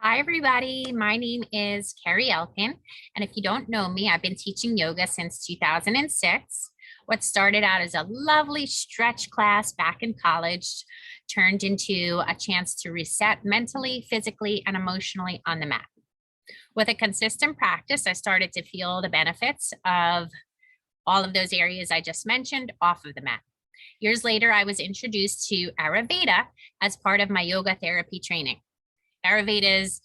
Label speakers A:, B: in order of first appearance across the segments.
A: Hi, everybody. My name is Carrie Elkin. And if you don't know me, I've been teaching yoga since 2006. What started out as a lovely stretch class back in college turned into a chance to reset mentally, physically, and emotionally on the mat. With a consistent practice, I started to feel the benefits of all of those areas I just mentioned off of the mat. Years later, I was introduced to Ayurveda as part of my yoga therapy training. Ayurveda is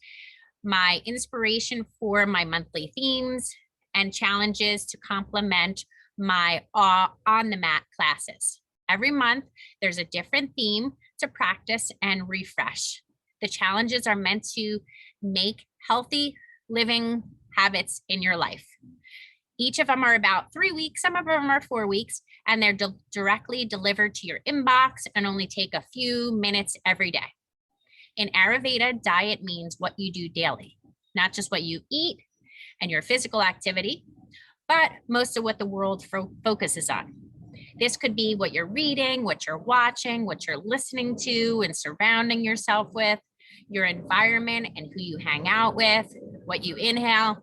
A: my inspiration for my monthly themes and challenges to complement my on the mat classes. Every month, there's a different theme to practice and refresh. The challenges are meant to make healthy living habits in your life. Each of them are about 3 weeks, some of them are 4 weeks, and they're directly delivered to your inbox and only take a few minutes every day. In Ayurveda, diet means what you do daily, not just what you eat and your physical activity, but most of what the world focuses on. This could be what you're reading, what you're watching, what you're listening to and surrounding yourself with, your environment and who you hang out with, what you inhale,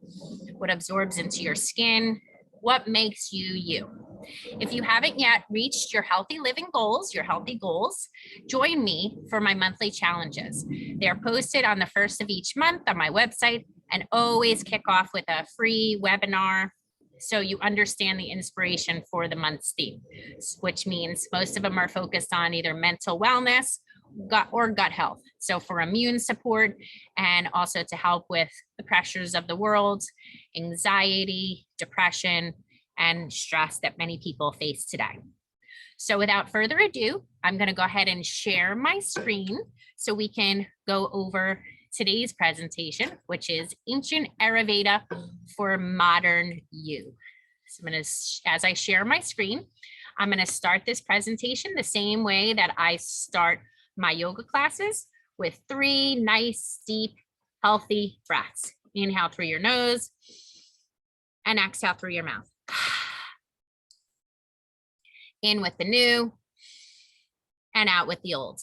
A: what absorbs into your skin, what makes you you. If you haven't yet reached your healthy living goals, join me for my monthly challenges. They're posted on the first of each month on my website and always kick off with a free webinar so you understand the inspiration for the month's theme, which means most of them are focused on either mental wellness, gut health. So for immune support and also to help with the pressures of the world, anxiety, depression, and stress that many people face today. So without further ado, I'm going to go ahead and share my screen so we can go over today's presentation, which is Ancient Ayurveda for Modern You. So as I share my screen, I'm going to start this presentation the same way that I start my yoga classes, with 3 nice, deep, healthy breaths. Inhale through your nose and exhale through your mouth. In with the new and out with the old.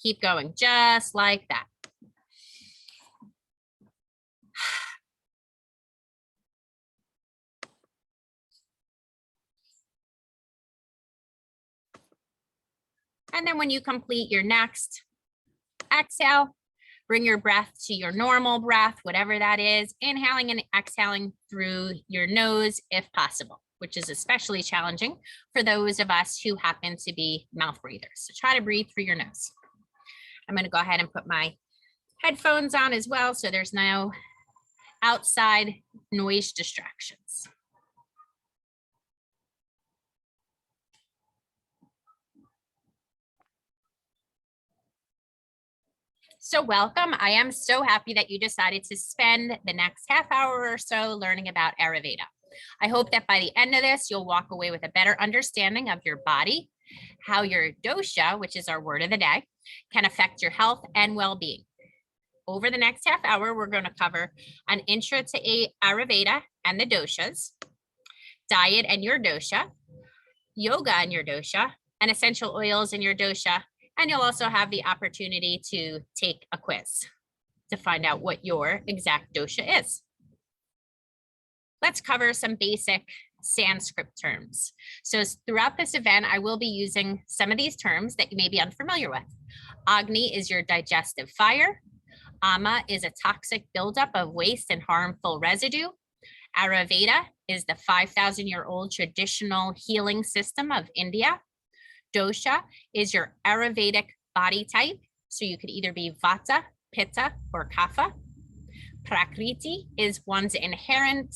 A: Keep going just like that. And then when you complete your next exhale, bring your breath to your normal breath, whatever that is, inhaling and exhaling through your nose if possible, which is especially challenging for those of us who happen to be mouth breathers. So try to breathe through your nose. I'm going to go ahead and put my headphones on as well, so there's no outside noise distractions. So welcome. I am so happy that you decided to spend the next half hour or so learning about Ayurveda. I hope that by the end of this, you'll walk away with a better understanding of your body, how your dosha, which is our word of the day, can affect your health and well-being. Over the next half hour, we're going to cover an intro to Ayurveda and the doshas, diet and your dosha, yoga and your dosha, and essential oils in your dosha. And you'll also have the opportunity to take a quiz to find out what your exact dosha is. Let's cover some basic Sanskrit terms. So throughout this event, I will be using some of these terms that you may be unfamiliar with. Agni is your digestive fire. Ama is a toxic buildup of waste and harmful residue. Ayurveda is the 5,000-year-old traditional healing system of India. Dosha is your Ayurvedic body type. So you could either be Vata, Pitta, or Kapha. Prakriti is one's inherent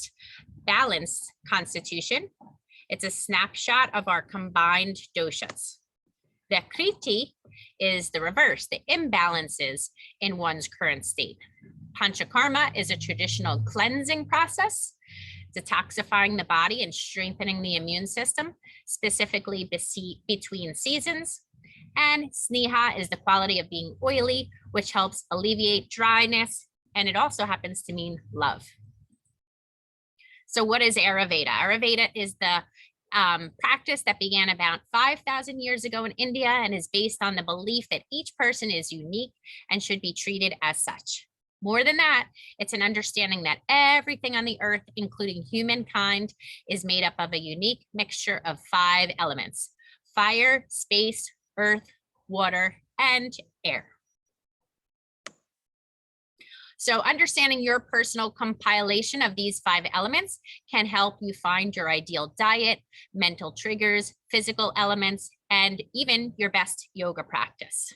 A: balanced constitution. It's a snapshot of our combined doshas. Vikriti is the reverse, the imbalances in one's current state. Panchakarma is a traditional cleansing process, detoxifying the body and strengthening the immune system, specifically between seasons. And Sneha is the quality of being oily, which helps alleviate dryness, and it also happens to mean love. So what is Ayurveda? Ayurveda is the practice that began about 5,000 years ago in India and is based on the belief that each person is unique and should be treated as such. More than that, it's an understanding that everything on the earth, including humankind, is made up of a unique mixture of 5 elements: fire, space, earth, water, and air. So understanding your personal compilation of these 5 elements can help you find your ideal diet, mental triggers, physical elements, and even your best yoga practice.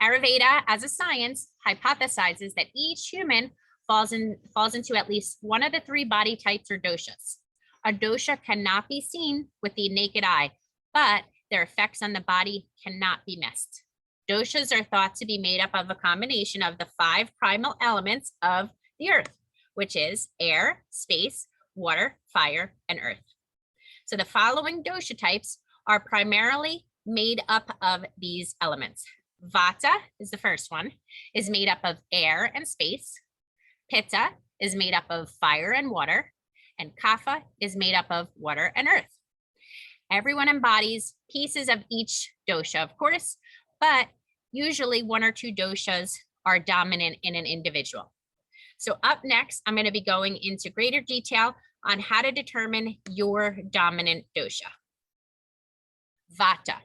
A: Ayurveda, as a science, hypothesizes that each human falls into at least one of the 3 body types or doshas. A dosha cannot be seen with the naked eye, but their effects on the body cannot be missed. Doshas are thought to be made up of a combination of the 5 primal elements of the earth, which is air, space, water, fire, and earth. So the following dosha types are primarily made up of these elements. Vata is the first one, is made up of air and space. Pitta is made up of fire and water. And Kapha is made up of water and earth. Everyone embodies pieces of each dosha, of course, but usually 1 or 2 doshas are dominant in an individual. So up next, I'm going to be going into greater detail on how to determine your dominant dosha. Vata.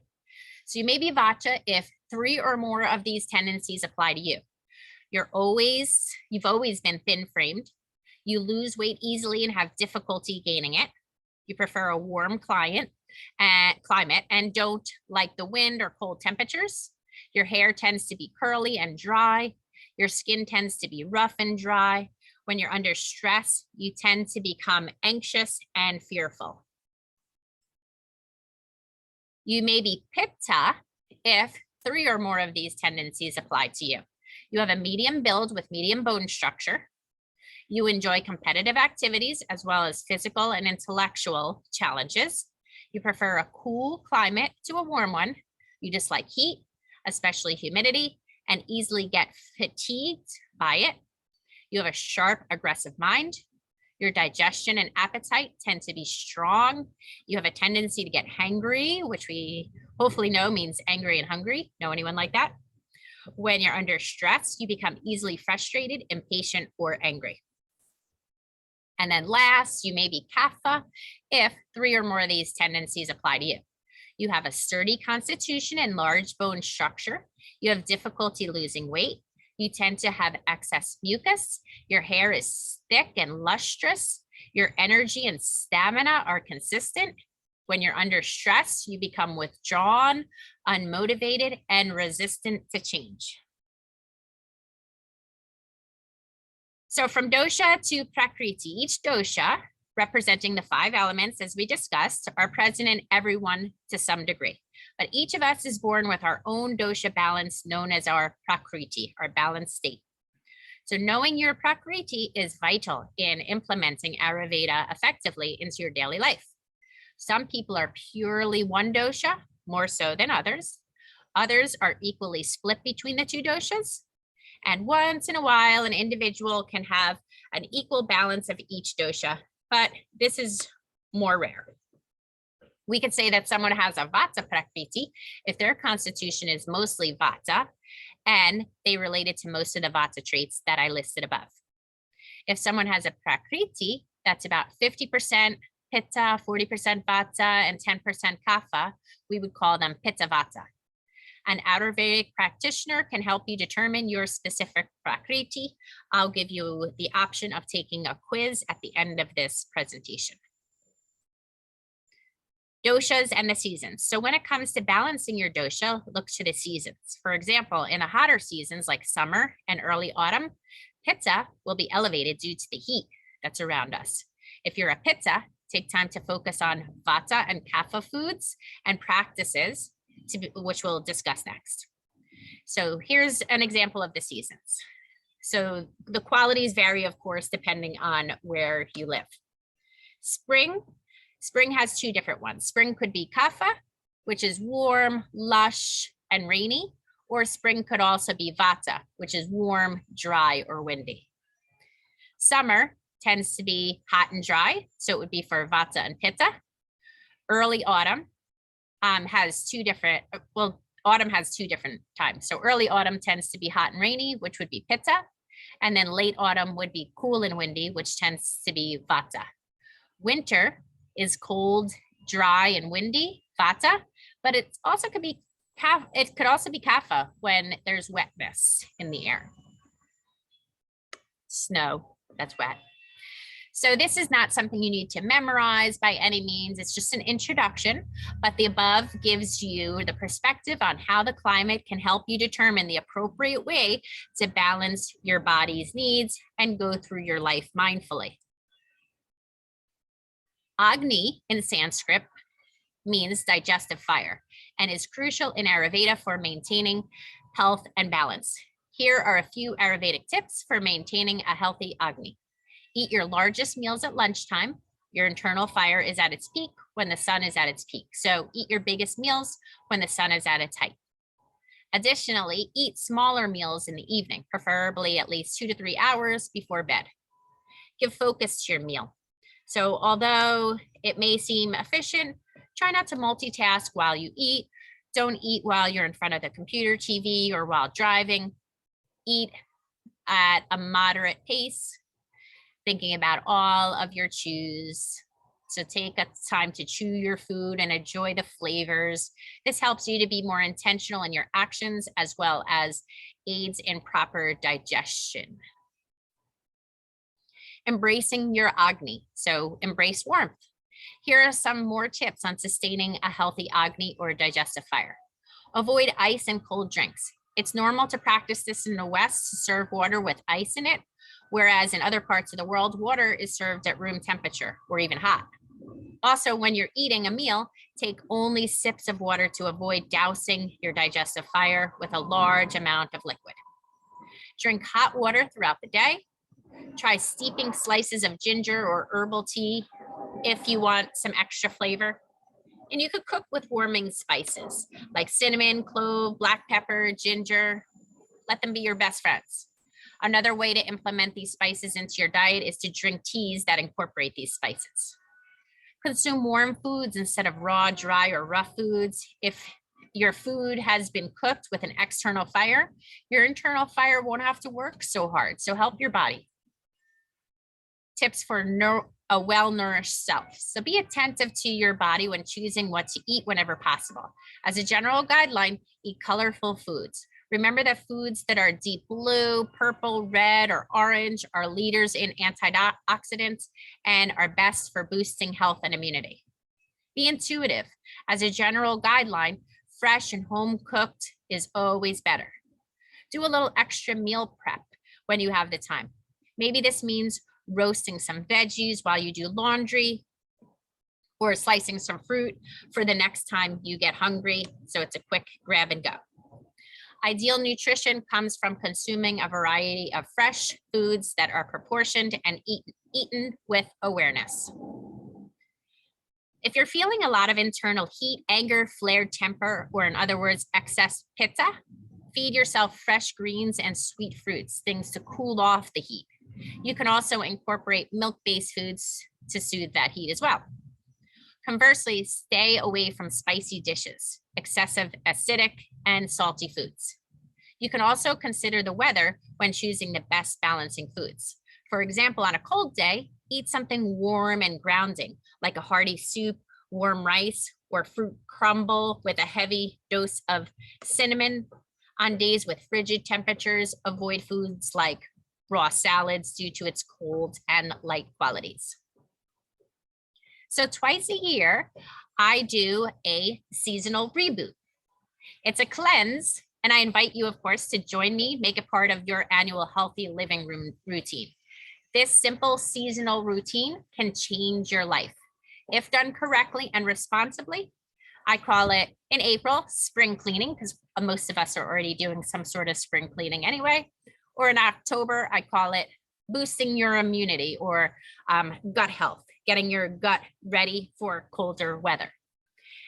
A: So you may be Vata if 3 or more of these tendencies apply to you. You've always been thin-framed. You lose weight easily and have difficulty gaining it. You prefer a warm climate and don't like the wind or cold temperatures. Your hair tends to be curly and dry. Your skin tends to be rough and dry. When you're under stress, you tend to become anxious and fearful. You may be Pitta if 3 or more of these tendencies apply to you. You have a medium build with medium bone structure. You enjoy competitive activities as well as physical and intellectual challenges. You prefer a cool climate to a warm one. You dislike heat, especially humidity, and easily get fatigued by it. You have a sharp, aggressive mind. Your digestion and appetite tend to be strong. You have a tendency to get hangry, which we hopefully know means angry and hungry. Know anyone like that? When you're under stress, you become easily frustrated, impatient, or angry. And then last, you may be Kapha if 3 or more of these tendencies apply to you. You have a sturdy constitution and large bone structure. You have difficulty losing weight. You tend to have excess mucus. Your hair is thick and lustrous. Your energy and stamina are consistent. When you're under stress, you become withdrawn, unmotivated, and resistant to change. So from dosha to prakriti, each dosha representing the 5 elements, as we discussed, are present in everyone to some degree. But each of us is born with our own dosha balance known as our prakriti, our balanced state. So knowing your prakriti is vital in implementing Ayurveda effectively into your daily life. Some people are purely one dosha, more so than others. Others are equally split between the 2 doshas. And once in a while, an individual can have an equal balance of each dosha, but this is more rare. We could say that someone has a Vata Prakriti if their constitution is mostly Vata and they related to most of the Vata traits that I listed above. If someone has a Prakriti, that's about 50% Pitta, 40% Vata, and 10% Kapha, we would call them Pitta Vata. An Ayurvedic practitioner can help you determine your specific Prakriti. I'll give you the option of taking a quiz at the end of this presentation. Doshas and the seasons. So when it comes to balancing your dosha, look to the seasons. For example, in the hotter seasons like summer and early autumn, Pitta will be elevated due to the heat that's around us. If you're a Pitta, take time to focus on Vata and Kapha foods and practices, which we'll discuss next. So here's an example of the seasons. So the qualities vary, of course, depending on where you live. Spring has 2 different ones. Spring could be Kapha, which is warm, lush, and rainy, or spring could also be Vata, which is warm, dry, or windy. Summer tends to be hot and dry, so it would be for Vata and Pitta. Early autumn has two different, autumn has two different times. So early autumn tends to be hot and rainy, which would be Pitta. And then late autumn would be cool and windy, which tends to be Vata. Winter is cold, dry, and windy, Vata, but it also could be Kapha when there's wetness in the air. Snow, that's wet. So this is not something you need to memorize by any means. It's just an introduction, but the above gives you the perspective on how the climate can help you determine the appropriate way to balance your body's needs and go through your life mindfully. Agni in Sanskrit means digestive fire and is crucial in Ayurveda for maintaining health and balance. Here are a few Ayurvedic tips for maintaining a healthy Agni. Eat your largest meals at lunchtime. Your internal fire is at its peak when the sun is at its peak. So eat your biggest meals when the sun is at its height. Additionally, eat smaller meals in the evening, preferably at least 2 to 3 hours before bed. Give focus to your meal. So although it may seem efficient, try not to multitask while you eat. Don't eat while you're in front of the computer, TV, or while driving. Eat at a moderate pace, thinking about all of your chews. So take a time to chew your food and enjoy the flavors. This helps you to be more intentional in your actions as well as aids in proper digestion. Embracing your Agni, so embrace warmth. Here are some more tips on sustaining a healthy Agni or digestive fire. Avoid ice and cold drinks. It's normal to practice this in the West to serve water with ice in it, whereas in other parts of the world, water is served at room temperature or even hot. Also, when you're eating a meal, take only sips of water to avoid dousing your digestive fire with a large amount of liquid. Drink hot water throughout the day. Try steeping slices of ginger or herbal tea if you want some extra flavor. And you could cook with warming spices like cinnamon, clove, black pepper, ginger. Let them be your best friends. Another way to implement these spices into your diet is to drink teas that incorporate these spices. Consume warm foods instead of raw, dry, or rough foods. If your food has been cooked with an external fire, your internal fire won't have to work so hard. So help your body. Tips for a well-nourished self. So be attentive to your body when choosing what to eat whenever possible. As a general guideline, eat colorful foods. Remember that foods that are deep blue, purple, red, or orange are leaders in antioxidants and are best for boosting health and immunity. Be intuitive. As a general guideline, fresh and home cooked is always better. Do a little extra meal prep when you have the time. Maybe this means roasting some veggies while you do laundry or slicing some fruit for the next time you get hungry. So it's a quick grab and go. Ideal nutrition comes from consuming a variety of fresh foods that are proportioned and eaten with awareness. If you're feeling a lot of internal heat, anger, flared temper, or in other words, excess pitta, feed yourself fresh greens and sweet fruits, things to cool off the heat. You can also incorporate milk-based foods to soothe that heat as well. Conversely, stay away from spicy dishes, excessive acidic, and salty foods. You can also consider the weather when choosing the best balancing foods. For example, on a cold day, eat something warm and grounding, like a hearty soup, warm rice, or fruit crumble with a heavy dose of cinnamon. On days with frigid temperatures, avoid foods like raw salads due to its cold and light qualities. So twice a year, I do a seasonal reboot. It's a cleanse, and I invite you, of course, to join me, make it part of your annual healthy living room routine. This simple seasonal routine can change your life. If done correctly and responsibly, I call it in April, spring cleaning, because most of us are already doing some sort of spring cleaning anyway. Or in October, I call it boosting your immunity or gut health, getting your gut ready for colder weather.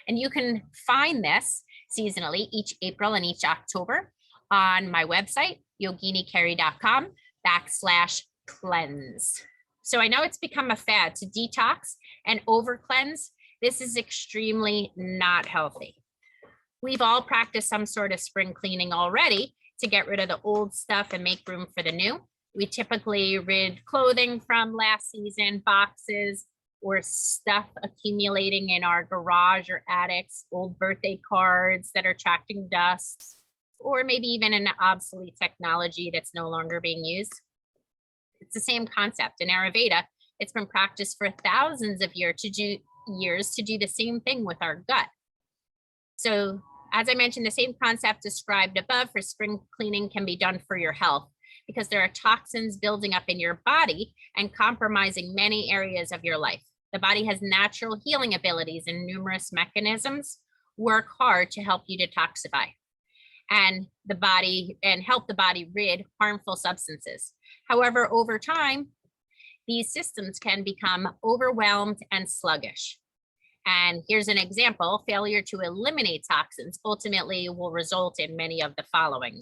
A: And you can find this seasonally each April and each October on my website, yoginicarey.com/cleanse. So I know it's become a fad to detox and over cleanse. This is extremely not healthy. We've all practiced some sort of spring cleaning already to get rid of the old stuff and make room for the new. We typically rid clothing from last season, boxes, or stuff accumulating in our garage or attics, old birthday cards that are attracting dust, or maybe even an obsolete technology that's no longer being used. It's the same concept. In Ayurveda, it's been practiced for thousands of years to do the same thing with our gut. So as I mentioned, the same concept described above for spring cleaning can be done for your health, because there are toxins building up in your body and compromising many areas of your life. The body has natural healing abilities and numerous mechanisms work hard to help you detoxify and help the body rid harmful substances. However, over time, these systems can become overwhelmed and sluggish. And here's an example: failure to eliminate toxins ultimately will result in many of the following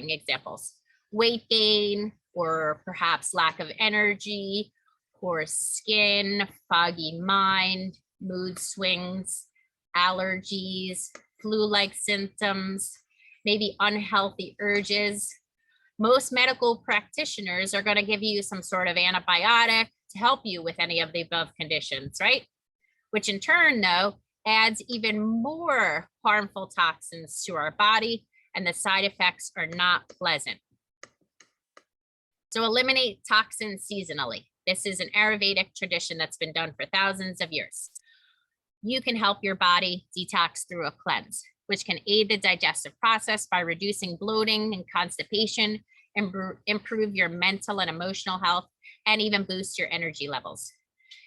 A: examples: weight gain, or perhaps lack of energy, poor skin, foggy mind, mood swings, allergies, flu-like symptoms, maybe unhealthy urges. Most medical practitioners are going to give you some sort of antibiotic to help you with any of the above conditions, right? Which in turn, though, adds even more harmful toxins to our body, and the side effects are not pleasant. So eliminate toxins seasonally. This is an Ayurvedic tradition that's been done for thousands of years. You can help your body detox through a cleanse, which can aid the digestive process by reducing bloating and constipation, improve your mental and emotional health, and even boost your energy levels.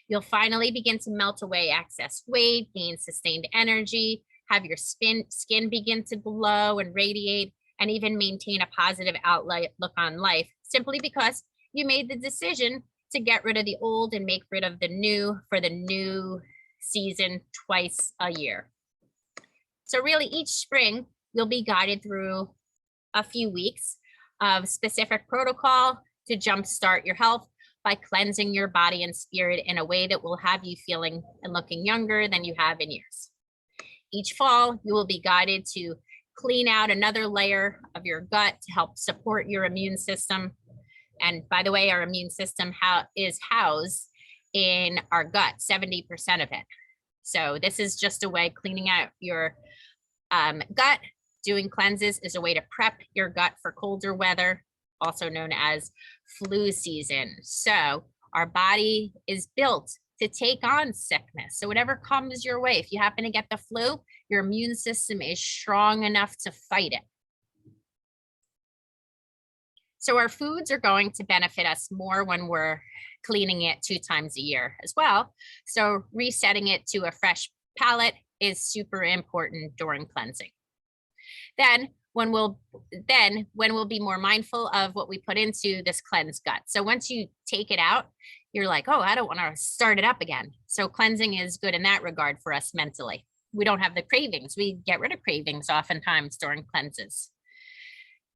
A: You'll finally begin to melt away excess weight, gain sustained energy, have your skin begin to glow and radiate, and even maintain a positive outlook on life, simply because you made the decision to get rid of the old and make rid of the new for the new season twice a year. So really, each spring, you'll be guided through a few weeks of specific protocol to jumpstart your health by cleansing your body and spirit in a way that will have you feeling and looking younger than you have in years. Each fall, you will be guided to clean out another layer of your gut to help support your immune system. And by the way, our immune system is housed in our gut, 70% of it. So this is just a way cleaning out your gut. Doing cleanses is a way to prep your gut for colder weather, also known as flu season. So our body is built to take on sickness. So whatever comes your way, if you happen to get the flu, your immune system is strong enough to fight it. So our foods are going to benefit us more when we're cleaning it 2 times a year as well. So resetting it to a fresh palate is super important during cleansing. Then when we'll be more mindful of what we put into this cleansed gut. So once you take it out, you're like, oh, I don't want to start it up again. So cleansing is good in that regard for us mentally. We don't have the cravings. We get rid of cravings oftentimes during cleanses.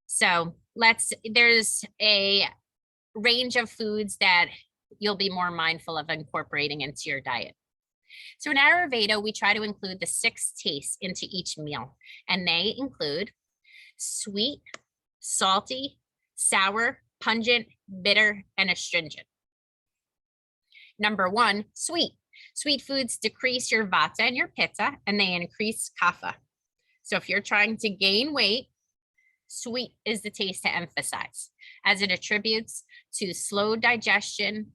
A: So there's a range of foods that you'll be more mindful of incorporating into your diet. So in Ayurveda, we try to include the 6 tastes into each meal, and they include sweet, salty, sour, pungent, bitter, and astringent. Number 1, sweet. Sweet foods decrease your vata and your pitta, and they increase kapha. So if you're trying to gain weight, sweet is the taste to emphasize, as it attributes to slow digestion.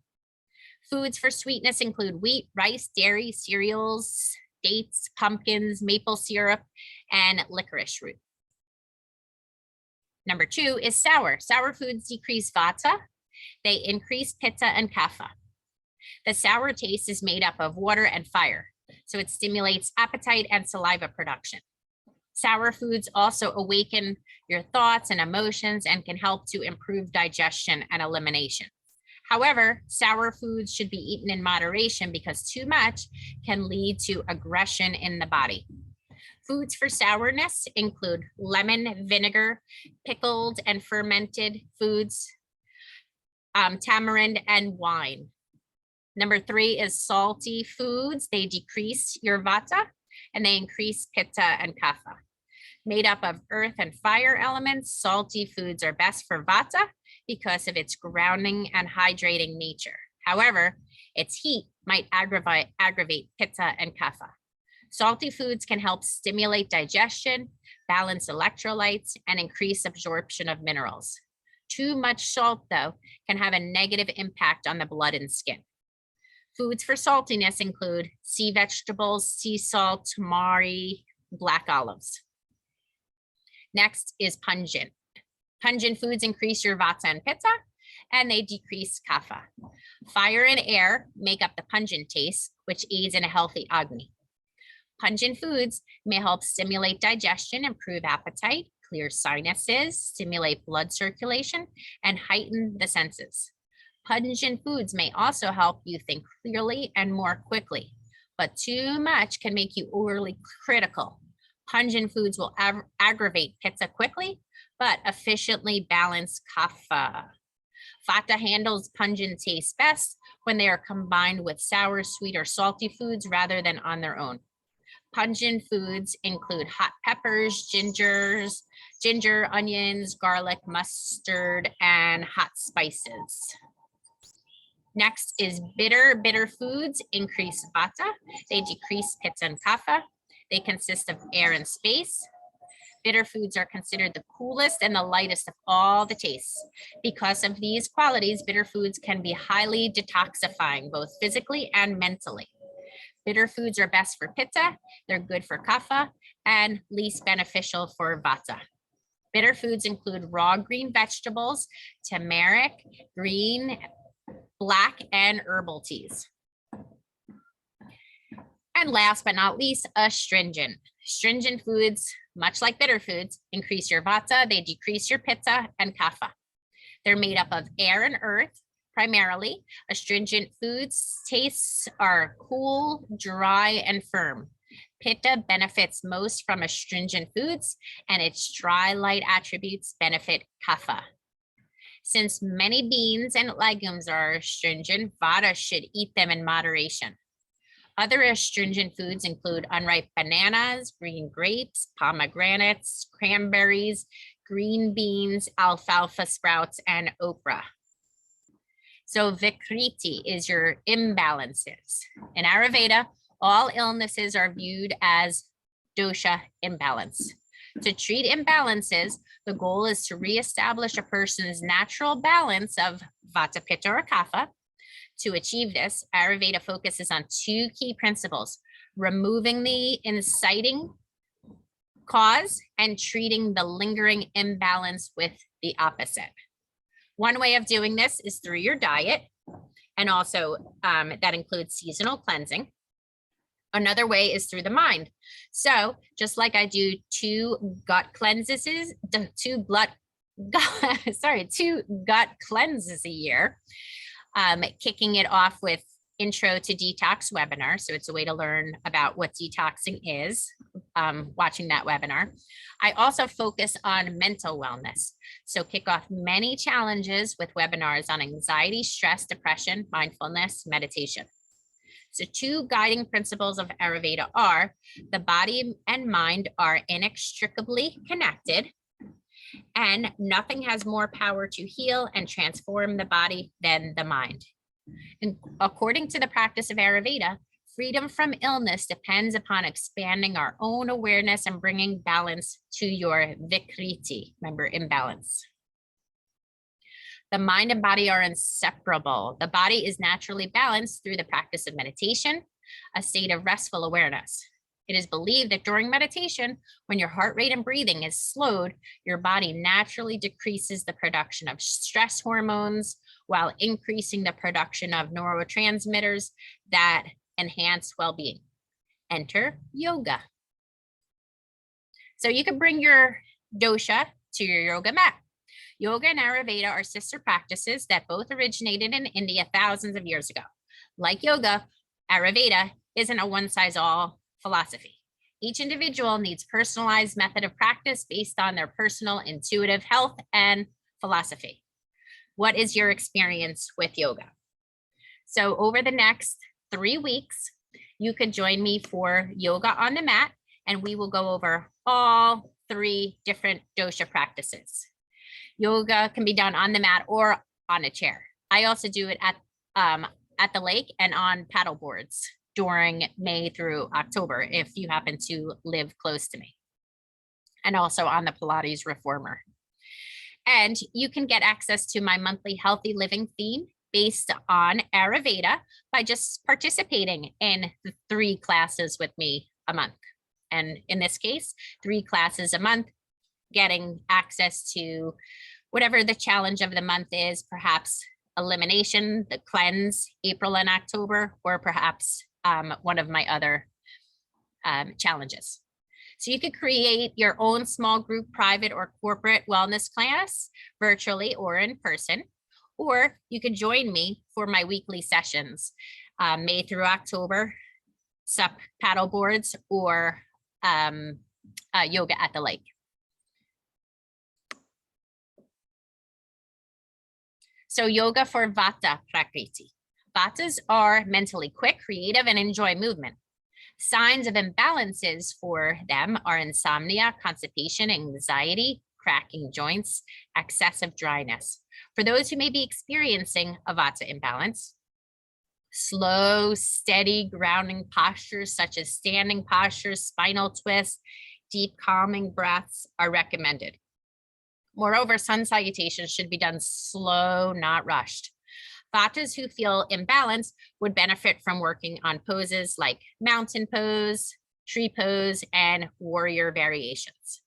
A: Foods for sweetness include wheat, rice, dairy, cereals, dates, pumpkins, maple syrup, and licorice root. Number 2 is sour. Sour foods decrease vata. They increase pitta and kapha. The sour taste is made up of water and fire, so it stimulates appetite and saliva production. Sour foods also awaken your thoughts and emotions and can help to improve digestion and elimination. However, sour foods should be eaten in moderation because too much can lead to aggression in the body. Foods for sourness include lemon, vinegar, pickled and fermented foods. tamarind and wine. Number 3 is salty foods. They decrease your vata and they increase pitta and kapha. Made up of earth and fire elements, salty foods are best for vata because of its grounding and hydrating nature. However, its heat might aggravate pitta and kapha. Salty foods can help stimulate digestion, balance electrolytes, and increase absorption of minerals. Too much salt, though, can have a negative impact on the blood and skin. Foods for saltiness include sea vegetables, sea salt, tamari, black olives. Next is pungent. Pungent foods increase your vata and pitta, and they decrease kapha. Fire and air make up the pungent taste, which aids in a healthy Agni. Pungent foods may help stimulate digestion, improve appetite, clear sinuses, stimulate blood circulation, and heighten the senses. Pungent foods may also help you think clearly and more quickly, but too much can make you overly critical. Pungent foods will aggravate pitta quickly, but efficiently balance kapha. Vata handles pungent taste best when they are combined with sour, sweet, or salty foods rather than on their own. Pungent foods include hot peppers, ginger, onions, garlic, mustard, and hot spices. Next is bitter. Bitter foods increase vata. They decrease pitta and kapha. They consist of air and space. Bitter foods are considered the coolest and the lightest of all the tastes. Because of these qualities, bitter foods can be highly detoxifying, both physically and mentally. Bitter foods are best for pitta, they're good for kapha, and least beneficial for vata. Bitter foods include raw green vegetables, turmeric, green, black, and herbal teas. And last but not least, astringent. Astringent foods, much like bitter foods, increase your vata, they decrease your pitta and kapha. They're made up of air and earth, primarily. Astringent foods tastes are cool, dry, and firm. Pitta benefits most from astringent foods, and its dry, light attributes benefit kapha. Since many beans and legumes are astringent, vata should eat them in moderation. Other astringent foods include unripe bananas, green grapes, pomegranates, cranberries, green beans, alfalfa sprouts, and okra. So Vikriti is your imbalances. In Ayurveda, all illnesses are viewed as dosha imbalance. To treat imbalances, the goal is to reestablish a person's natural balance of vata, pitta, or kapha. To achieve this, Ayurveda focuses on 2 key principles: removing the inciting cause and treating the lingering imbalance with the opposite. One way of doing this is through your diet, and also that includes seasonal cleansing. Another way is through the mind. So just like I do 2 gut cleanses, 2 gut cleanses a year, kicking it off with Intro to Detox webinar. So it's a way to learn about what detoxing is, watching that webinar. I also focus on mental wellness. So kick off many challenges with webinars on anxiety, stress, depression, mindfulness, meditation. So 2 guiding principles of Ayurveda are the body and mind are inextricably connected, and nothing has more power to heal and transform the body than the mind. And according to the practice of Ayurveda, freedom from illness depends upon expanding our own awareness and bringing balance to your Vikriti, remember, imbalance. The mind and body are inseparable. The body is naturally balanced through the practice of meditation, a state of restful awareness. It is believed that during meditation, when your heart rate and breathing is slowed, your body naturally decreases the production of stress hormones while increasing the production of neurotransmitters that enhance well-being. Enter yoga. So you can bring your dosha to your yoga mat. Yoga and Ayurveda are sister practices that both originated in India thousands of years ago. Like yoga, Ayurveda isn't a one-size-all philosophy. Each individual needs personalized method of practice based on their personal intuitive health and philosophy. What is your experience with yoga? So over the next 3 weeks, you could join me for yoga on the mat, and we will go over all 3 different dosha practices. Yoga can be done on the mat or on a chair. I also do it at the lake and on paddle boards during May through October if you happen to live close to me, and also on the Pilates reformer. And you can get access to my monthly healthy living theme based on Ayurveda by just participating in the 3 classes with me a month. And in this case, 3 classes a month, getting access to whatever the challenge of the month is, perhaps elimination, the cleanse, April and October, or perhaps one of my other challenges. So you could create your own small group, private or corporate wellness class, virtually or in person, or you could join me for my weekly sessions, May through October, SUP paddle boards, or yoga at the lake. So yoga for Vata Prakriti. Vatas are mentally quick, creative, and enjoy movement. Signs of imbalances for them are insomnia, constipation, anxiety, cracking joints, excessive dryness. For those who may be experiencing a Vata imbalance, slow, steady grounding postures such as standing postures, spinal twists, deep calming breaths are recommended. Moreover, sun salutations should be done slow, not rushed. Vatas who feel imbalanced would benefit from working on poses like mountain pose, tree pose, and warrior variations.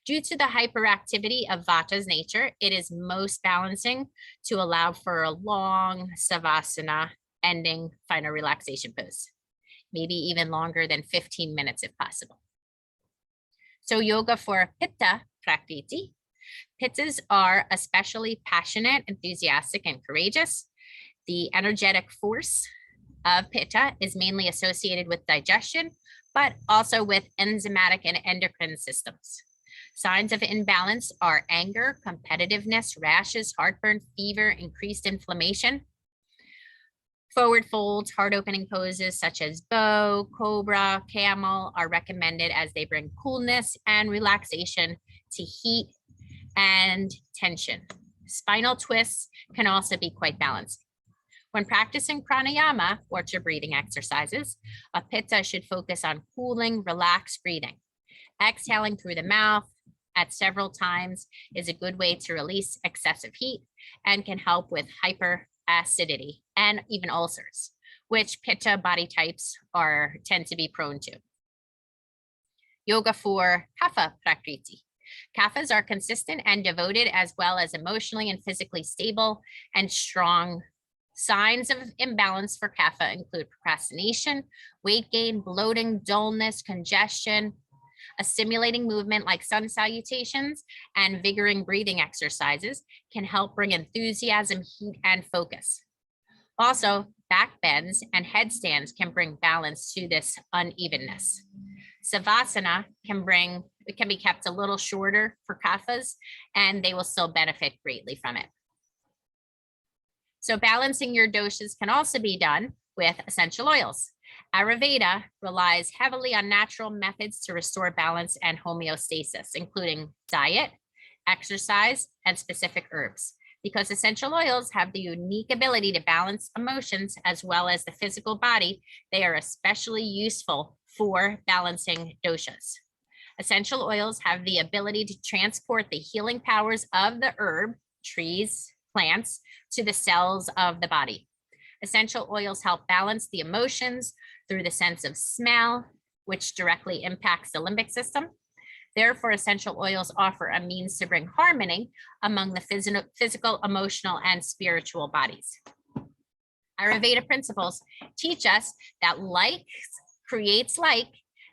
A: Due to the hyperactivity of Vata's nature, it is most balancing to allow for a long Savasana ending final relaxation pose, maybe even longer than 15 minutes if possible. So yoga for Pitta Prakriti. Pittas are especially passionate, enthusiastic, and courageous. The energetic force of Pitta is mainly associated with digestion, but also with enzymatic and endocrine systems. Signs of imbalance are anger, competitiveness, rashes, heartburn, fever, increased inflammation. Forward folds, heart opening poses such as bow, cobra, camel are recommended as they bring coolness and relaxation to heat and tension. Spinal twists can also be quite balanced. When practicing pranayama, or breathing exercises, a pitta should focus on cooling, relaxed breathing. Exhaling through the mouth at several times is a good way to release excessive heat and can help with hyperacidity and even ulcers, which pitta body types tend to be prone to. Yoga for Kapha Prakriti. Kaphas are consistent and devoted, as well as emotionally and physically stable and strong. Signs of imbalance for Kapha include procrastination, weight gain, bloating, dullness, congestion. A stimulating movement like sun salutations and vigoring breathing exercises can help bring enthusiasm, heat, and focus. Also, back bends and headstands can bring balance to this unevenness. Savasana can be kept a little shorter for kaphas, and they will still benefit greatly from it. So balancing your doshas can also be done with essential oils. Ayurveda relies heavily on natural methods to restore balance and homeostasis, including diet, exercise, and specific herbs. Because essential oils have the unique ability to balance emotions as well as the physical body, they are especially useful for balancing doshas. Essential oils have the ability to transport the healing powers of the herb, trees, plants to the cells of the body. Essential oils help balance the emotions through the sense of smell, which directly impacts the limbic system. Therefore, essential oils offer a means to bring harmony among the physical, emotional, and spiritual bodies. Ayurveda principles teach us that like creates like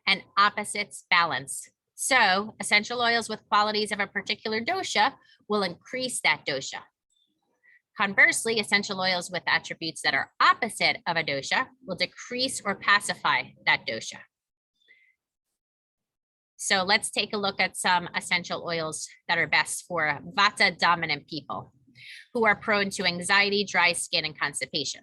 A: and opposites balance. So essential oils with qualities of a particular dosha will increase that dosha. Conversely, essential oils with attributes that are opposite of a dosha will decrease or pacify that dosha. So let's take a look at some essential oils that are best for Vata dominant people. who are prone to anxiety, dry skin, and constipation.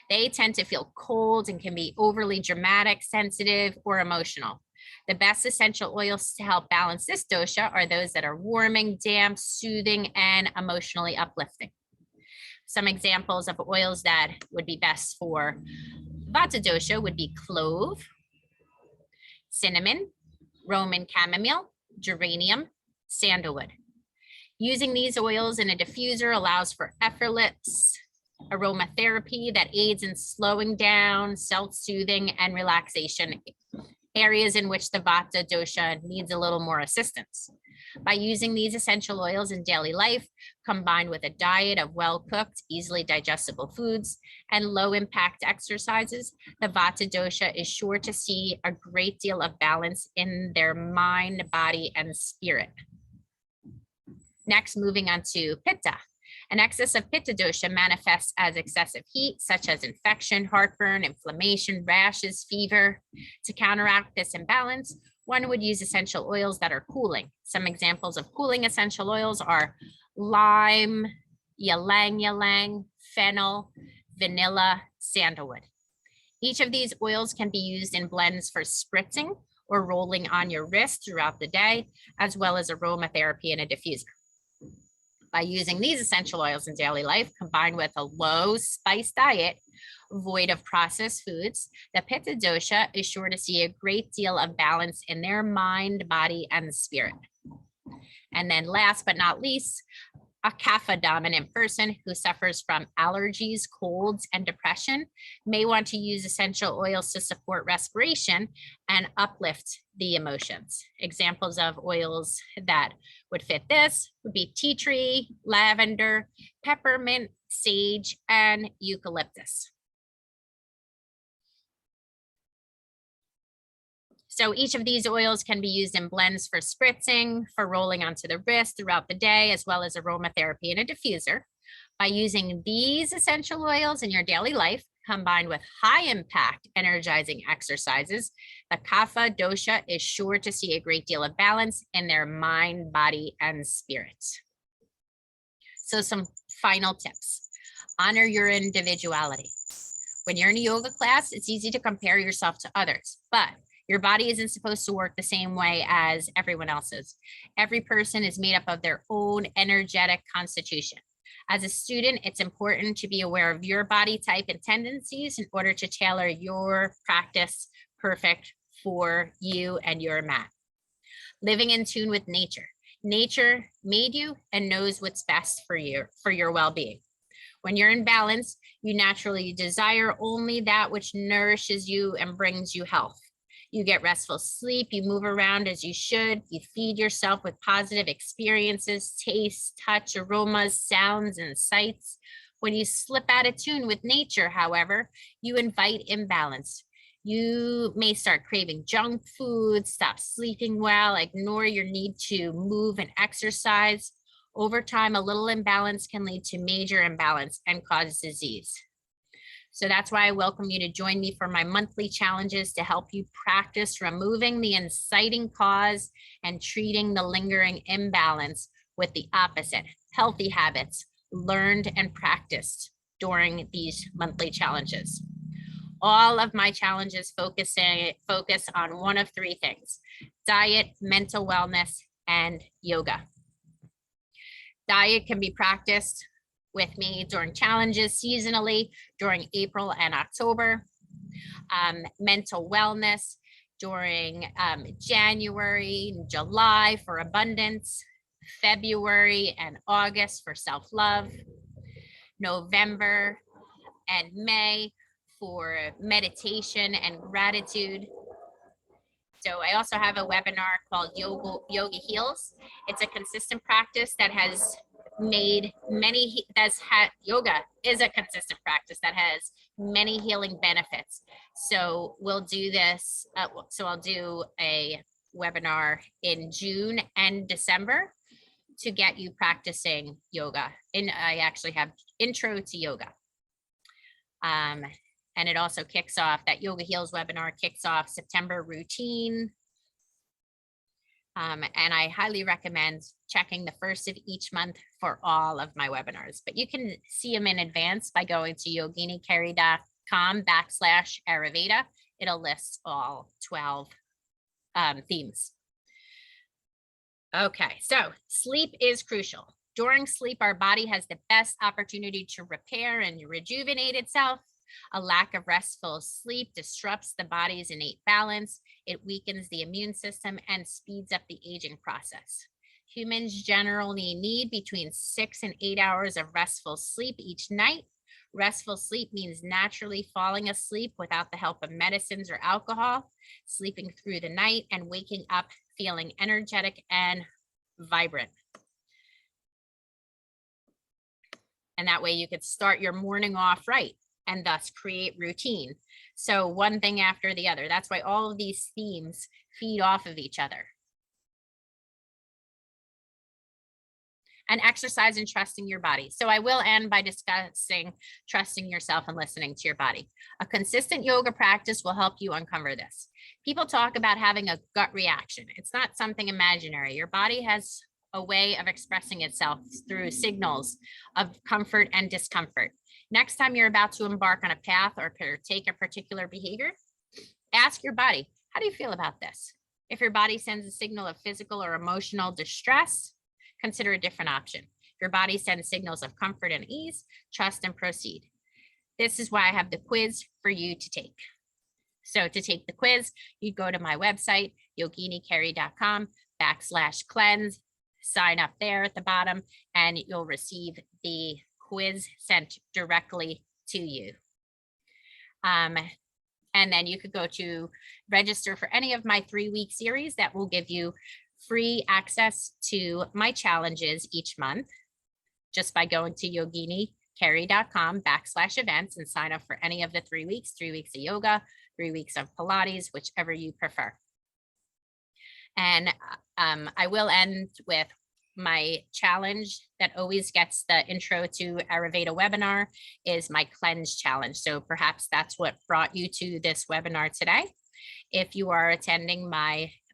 A: They tend to feel cold and can be overly dramatic, sensitive, or emotional. The best essential oils to help balance this dosha are those that are warming, damp, soothing, and emotionally uplifting. Some examples of oils that would be best for Vata dosha would be clove, cinnamon, Roman chamomile, geranium, sandalwood. Using these oils in a diffuser allows for effortless aromatherapy that aids in slowing down, self-soothing, and relaxation, areas in which the Vata dosha needs a little more assistance. By using these essential oils in daily life, combined with a diet of well-cooked, easily digestible foods and low-impact exercises, the Vata dosha is sure to see a great deal of balance in their mind, body, and spirit. Next, moving on to Pitta. An excess of Pitta dosha manifests as excessive heat, such as infection, heartburn, inflammation, rashes, fever. To counteract this imbalance, one would use essential oils that are cooling. Some examples of cooling essential oils are lime, ylang ylang, fennel, vanilla, sandalwood. Each of these oils can be used in blends for spritzing or rolling on your wrist throughout the day, as well as aromatherapy in a diffuser. By using these essential oils in daily life, combined with a low spice diet, void of processed foods, the Pitta dosha is sure to see a great deal of balance in their mind, body, and spirit. And then last but not least, a kapha dominant person who suffers from allergies, colds, and depression may want to use essential oils to support respiration and uplift the emotions. Examples of oils that would fit this would be tea tree, lavender, peppermint, sage, and eucalyptus. So each of these oils can be used in blends for spritzing, for rolling onto the wrist throughout the day, as well as aromatherapy in a diffuser. By using these essential oils in your daily life, combined with high impact energizing exercises, the kapha dosha is sure to see a great deal of balance in their mind, body, and spirit. So some final tips. Honor your individuality. When you're in a yoga class, it's easy to compare yourself to others, but your body isn't supposed to work the same way as everyone else's. Every person is made up of their own energetic constitution. As a student, it's important to be aware of your body type and tendencies in order to tailor your practice perfect for you and your mat. Living in tune with nature. Nature made you and knows what's best for you, for your well-being. When you're in balance, you naturally desire only that which nourishes you and brings you health. You get restful sleep, you move around as you should, you feed yourself with positive experiences, tastes, touch, aromas, sounds, and sights. When you slip out of tune with nature, however, you invite imbalance. You may start craving junk food, stop sleeping well, ignore your need to move and exercise. Over time, a little imbalance can lead to major imbalance and cause disease. So that's why I welcome you to join me for my monthly challenges to help you practice removing the inciting cause and treating the lingering imbalance with the opposite, healthy habits learned and practiced during these monthly challenges. All of my challenges focus on one of three things: diet, mental wellness, and yoga. Diet can be practiced with me during challenges seasonally during April and October. Mental wellness during January and July for abundance, February and August for self-love, November and May for meditation and gratitude. So I also have a webinar called Yoga Heals. It's a consistent practice that has made many, yoga is a consistent practice that has many healing benefits. So we'll do this, so I'll do a webinar in June and December to get you practicing yoga. And I actually have intro to yoga. And it also kicks off, that Yoga Heals webinar kicks off September routine. And I highly recommend checking the first of each month for all of my webinars. But you can see them in advance by going to yoginikerry.com/Ayurveda. It'll list all 12 themes. Okay, so sleep is crucial. During sleep, our body has the best opportunity to repair and rejuvenate itself. A lack of restful sleep disrupts the body's innate balance. It weakens the immune system and speeds up the aging process. Humans generally need between 6 and 8 hours of restful sleep each night. Restful sleep means naturally falling asleep without the help of medicines or alcohol, sleeping through the night and waking up feeling energetic and vibrant. And that way you could start your morning off right and thus create routine. So one thing after the other. That's why all of these themes feed off of each other. And exercise and trusting your body. So I will end by discussing trusting yourself and listening to your body. A consistent yoga practice will help you uncover this. People talk about having a gut reaction. It's not something imaginary. Your body has a way of expressing itself through signals of comfort and discomfort. Next time you're about to embark on a path or take a particular behavior, ask your body, how do you feel about this? If your body sends a signal of physical or emotional distress, consider a different option. If your body sends signals of comfort and ease, trust and proceed. This is why I have the quiz for you to take. So to take the quiz, you go to my website, yoginikerry.com/cleanse, sign up there at the bottom, and you'll receive the quiz sent directly to you. And then you could go to register for any of my 3-week series that will give you free access to my challenges each month just by going to yoginikerry.com/events and sign up for any of the 3 weeks, 3 weeks of yoga, 3 weeks of Pilates, whichever you prefer. And I will end with my challenge that always gets the intro to Ayurveda webinar is my cleanse challenge. So perhaps that's what brought you to this webinar today. If you are attending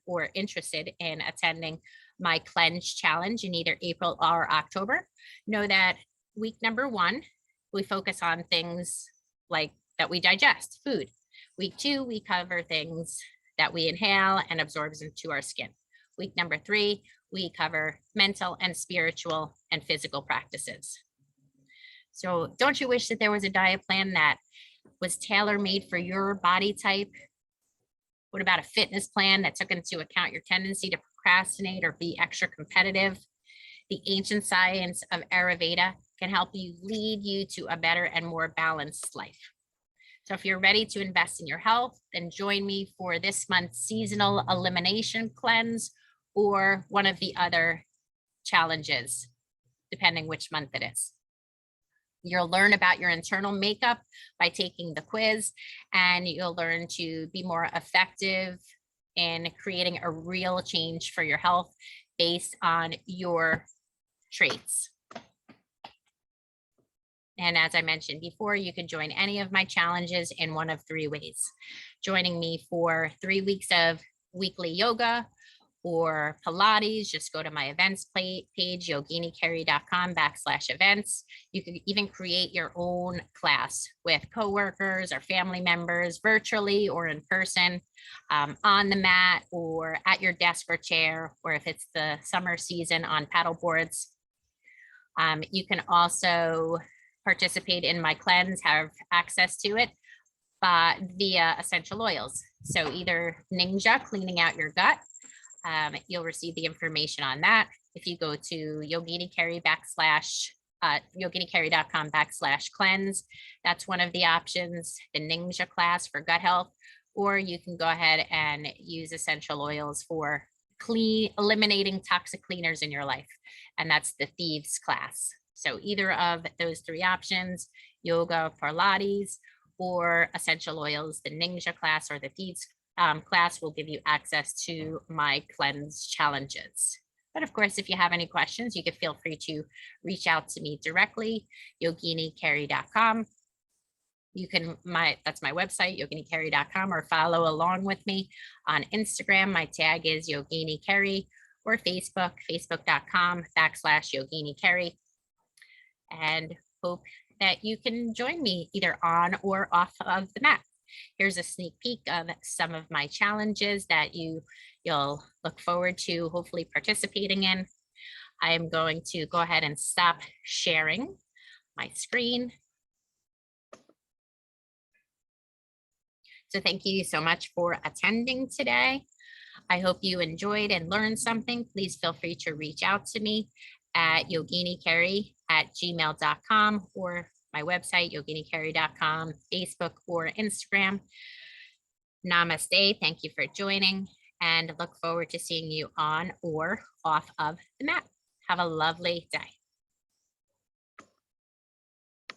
A: or interested in attending my cleanse challenge in either April or October, know that week number 1, we focus on things like that we digest, food. Week 2, we cover things that we inhale and absorbs into our skin. Week number 3, we cover mental and spiritual and physical practices. So don't you wish that there was a diet plan that was tailor-made for your body type? What about a fitness plan that took into account your tendency to procrastinate or be extra competitive? The ancient science of Ayurveda can help lead you to a better and more balanced life. So if you're ready to invest in your health, then join me for this month's seasonal elimination cleanse or one of the other challenges, depending which month it is. You'll learn about your internal makeup by taking the quiz, and you'll learn to be more effective in creating a real change for your health based on your traits. And as I mentioned before, you can join any of my challenges in one of 3 ways. Joining me for 3 weeks of weekly yoga or Pilates, just go to my events page, yoginikerry.com/events. You can even create your own class with coworkers or family members, virtually or in person, on the mat or at your desk or chair, or if it's the summer season, on paddle boards. You can also participate in my cleanse, have access to it via essential oils. So either Ninja, cleaning out your gut, you'll receive the information on that. If you go to yoginikerry.com/cleanse, that's one of the options, the Ninja class for gut health, or you can go ahead and use essential oils for eliminating toxic cleaners in your life. And that's the Thieves class. So either of those 3 options, yoga, Pilates, or essential oils, the Ninja class or the Thieves class will give you access to my cleanse challenges. But of course, if you have any questions, you can feel free to reach out to me directly, yoginikerry.com. That's my website, yoginikerry.com, or follow along with me on Instagram. My tag is Yogini Kerry, or Facebook, facebook.com/Yogini Carrie, and hope that you can join me either on or off of the mat. Here's a sneak peek of some of my challenges that you'll look forward to hopefully participating in. I am going to go ahead and stop sharing my screen. So thank you so much for attending today. I hope you enjoyed and learned something. Please feel free to reach out to me at yoginicarrie@gmail.com or my website, yoginicarrie.com, Facebook or Instagram. Namaste. Thank you for joining and look forward to seeing you on or off of the mat. Have a lovely day.